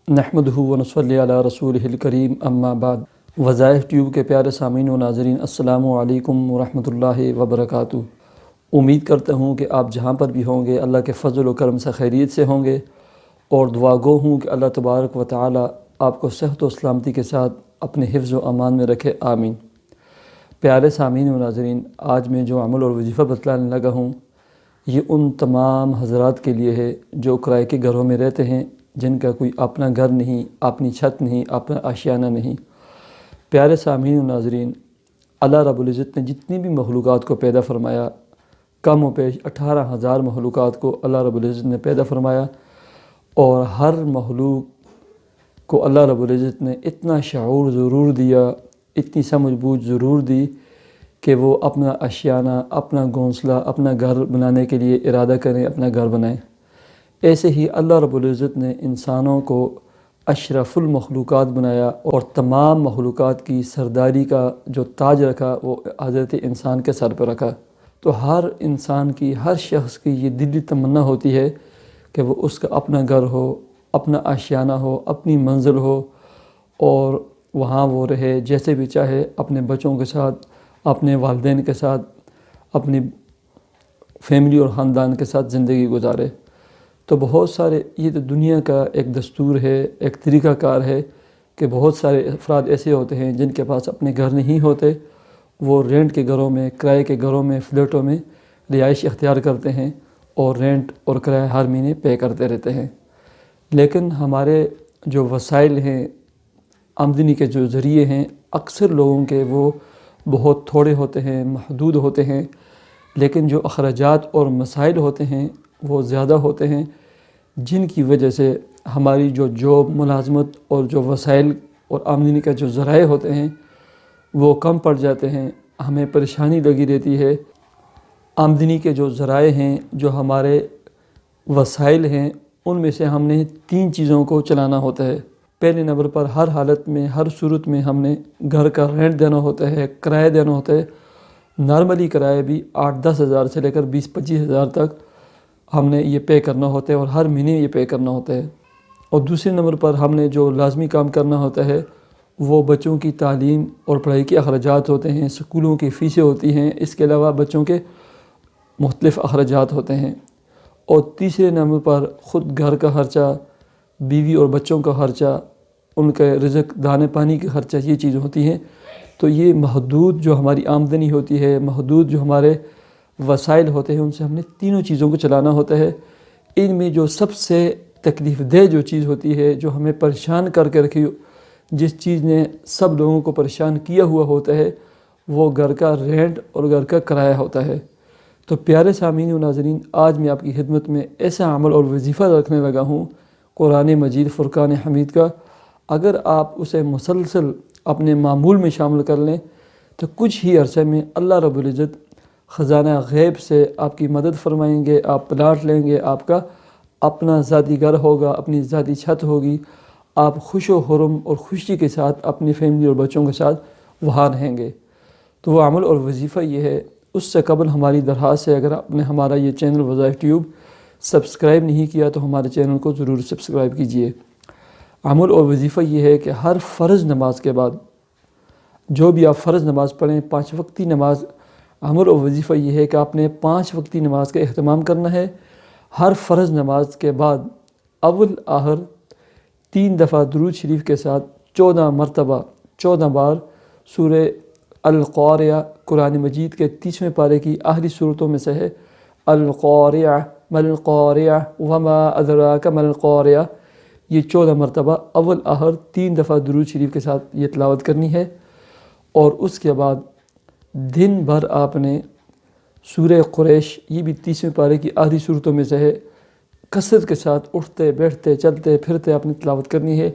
نحمدہ ونصلی علی رسولہ الکریم اما بعد۔ وظائف ٹیوب کے پیارے سامعین و ناظرین، السلام علیکم ورحمۃ اللہ وبرکاتہ۔ امید کرتا ہوں کہ آپ جہاں پر بھی ہوں گے اللہ کے فضل و کرم سے خیریت سے ہوں گے، اور دعا گو ہوں کہ اللہ تبارک و تعالی آپ کو صحت و سلامتی کے ساتھ اپنے حفظ و امان میں رکھے، آمین۔ پیارے سامعین و ناظرین، آج میں جو عمل اور وظیفہ بتلانے لگا ہوں یہ ان تمام حضرات کے لیے ہے جو کرائے کے گھروں میں رہتے ہیں، جن کا کوئی اپنا گھر نہیں، اپنی چھت نہیں، اپنا آشیانہ نہیں۔ پیارے سامعین و ناظرین، اللہ رب العزت نے جتنی بھی مخلوقات کو پیدا فرمایا، کم و بیش 18,000 مخلوقات کو اللہ رب العزت نے پیدا فرمایا، اور ہر مخلوق کو اللہ رب العزت نے اتنا شعور ضرور دیا، اتنی سمجھ بوجھ ضرور دی کہ وہ اپنا آشیانہ، اپنا گھونسلہ، اپنا گھر بنانے کے لیے ارادہ کریں، اپنا گھر بنائیں۔ ایسے ہی اللہ رب العزت نے انسانوں کو اشرف المخلوقات بنایا، اور تمام مخلوقات کی سرداری کا جو تاج رکھا وہ حضرت انسان کے سر پر رکھا۔ تو ہر انسان کی، ہر شخص کی یہ دلی تمنا ہوتی ہے کہ وہ اس کا اپنا گھر ہو، اپنا آشیانہ ہو، اپنی منزل ہو، اور وہاں وہ رہے جیسے بھی چاہے، اپنے بچوں کے ساتھ، اپنے والدین کے ساتھ، اپنی فیملی اور خاندان کے ساتھ زندگی گزارے۔ تو بہت سارے، یہ تو دنیا کا ایک دستور ہے، ایک طریقہ کار ہے کہ بہت سارے افراد ایسے ہوتے ہیں جن کے پاس اپنے گھر نہیں ہوتے، وہ رینٹ کے گھروں میں، کرائے کے گھروں میں، فلیٹوں میں رہائش اختیار کرتے ہیں، اور رینٹ اور کرایہ ہر مہینے پے کرتے رہتے ہیں۔ لیکن ہمارے جو وسائل ہیں، آمدنی کے جو ذریعے ہیں، اکثر لوگوں کے وہ بہت تھوڑے ہوتے ہیں، محدود ہوتے ہیں، لیکن جو اخراجات اور مسائل ہوتے ہیں وہ زیادہ ہوتے ہیں، جن کی وجہ سے ہماری جو جاب، ملازمت اور جو وسائل اور آمدنی کا جو ذرائع ہوتے ہیں وہ کم پڑ جاتے ہیں، ہمیں پریشانی لگی رہتی ہے۔ آمدنی کے جو ذرائع ہیں، جو ہمارے وسائل ہیں، ان میں سے ہم نے 3 چیزوں کو چلانا ہوتا ہے۔ پہلے نمبر پر ہر حالت میں، ہر صورت میں ہم نے گھر کا رینٹ دینا ہوتا ہے، کرایہ دینا ہوتا ہے۔ نارملی کرایہ بھی 8-10 ہزار سے لے کر 20-25 ہزار تک ہم نے یہ پے کرنا ہوتا ہے، اور ہر مہینے یہ پے کرنا ہوتا ہے۔ اور دوسرے نمبر پر ہم نے جو لازمی کام کرنا ہوتا ہے وہ بچوں کی تعلیم اور پڑھائی کے اخراجات ہوتے ہیں، سکولوں کی فیسیں ہوتی ہیں، اس کے علاوہ بچوں کے مختلف اخراجات ہوتے ہیں۔ اور تیسرے نمبر پر خود گھر کا خرچہ، بیوی اور بچوں کا خرچہ، ان کے رزق، دانے پانی کا خرچہ، یہ چیزیں ہوتی ہیں۔ تو یہ محدود جو ہماری آمدنی ہوتی ہے، محدود جو ہمارے وسائل ہوتے ہیں، ان سے ہم نے تینوں چیزوں کو چلانا ہوتا ہے۔ ان میں جو سب سے تکلیف دہ جو چیز ہوتی ہے، جو ہمیں پریشان کر کے رکھی، جس چیز نے سب لوگوں کو پریشان کیا ہوا ہوتا ہے، وہ گھر کا رینٹ اور گھر کا کرایہ ہوتا ہے۔ تو پیارے سامعین و ناظرین، آج میں آپ کی خدمت میں ایسا عمل اور وظیفہ رکھنے لگا ہوں قرآن مجید فرقان حمید کا۔ اگر آپ اسے مسلسل اپنے معمول میں شامل کر لیں تو کچھ ہی عرصے میں اللہ رب العزت خزانہ غیب سے آپ کی مدد فرمائیں گے، آپ پلاٹ لیں گے، آپ کا اپنا ذاتی گھر ہوگا، اپنی ذاتی چھت ہوگی، آپ خوش و خرم اور خوشی کے ساتھ اپنی فیملی اور بچوں کے ساتھ وہاں رہیں گے۔ تو وہ عمل اور وظیفہ یہ ہے۔ اس سے قبل ہماری درخواست ہے، اگر آپ نے ہمارا یہ چینل وظائف ٹیوب سبسکرائب نہیں کیا تو ہمارے چینل کو ضرور سبسکرائب کیجیے۔ عمل اور وظیفہ یہ ہے کہ ہر فرض نماز کے بعد، جو بھی آپ فرض نماز پڑھیں، 5 وقتی نماز، عمل اور وظیفہ یہ ہے کہ آپ نے 5 وقتی نماز کا اہتمام کرنا ہے۔ ہر فرض نماز کے بعد اول آخر 3 دفعہ درود شریف کے ساتھ 14 مرتبہ، 14 بار سورہ القاریہ، قرآن مجید کے 30ویں پارے کی آخری صورتوں میں سے ہے، القاریہ ما القاریہ وما ادراک ما القاریہ، یہ 14 مرتبہ اول آخر 3 دفعہ درود شریف کے ساتھ یہ تلاوت کرنی ہے۔ اور اس کے بعد دن بھر آپ نے سورہ قریش، یہ بھی 30ویں پارے کی آخری صورتوں میں سے ہے، کثرت کے ساتھ اٹھتے بیٹھتے چلتے پھرتے آپ نے تلاوت کرنی ہے،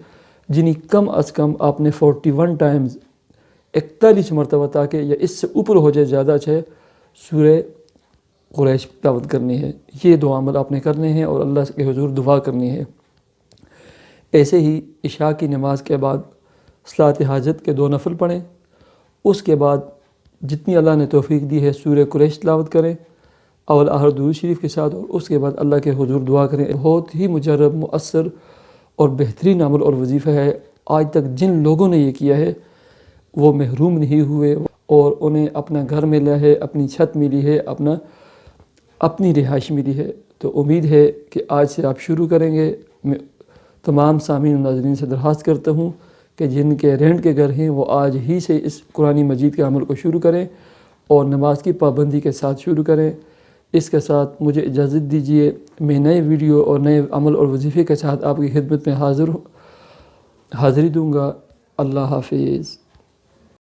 جنہیں کم از کم آپ نے 41 ٹائمز، 41 مرتبہ، تاکہ یا اس سے اوپر ہو جائے زیادہ اچھا ہے، سورہ قریش تلاوت کرنی ہے۔ یہ 2 عمل آپ نے کرنے ہیں اور اللہ کے حضور دعا کرنی ہے۔ ایسے ہی عشاء کی نماز کے بعد صلاۃ حاجت کے 2 نفل پڑھیں، اس کے بعد جتنی اللہ نے توفیق دی ہے سورہ قریش تلاوت کریں اول آخر درود شریف کے ساتھ، اور اس کے بعد اللہ کے حضور دعا کریں۔ بہت ہی مجرب، مؤثر اور بہترین عمل اور وظیفہ ہے۔ آج تک جن لوگوں نے یہ کیا ہے وہ محروم نہیں ہوئے اور انہیں اپنا گھر ملا ہے، اپنی چھت ملی ہے، اپنی رہائش ملی ہے۔ تو امید ہے کہ آج سے آپ شروع کریں گے۔ میں تمام سامعین و ناظرین سے درخواست کرتا ہوں کہ جن کے رینٹ کے گھر ہیں وہ آج ہی سے اس قرآن مجید کے عمل کو شروع کریں اور نماز کی پابندی کے ساتھ شروع کریں۔ اس کے ساتھ مجھے اجازت دیجیے، میں نئے ویڈیو اور نئے عمل اور وظیفے کے ساتھ آپ کی خدمت میں حاضری دوں گا۔ اللہ حافظ۔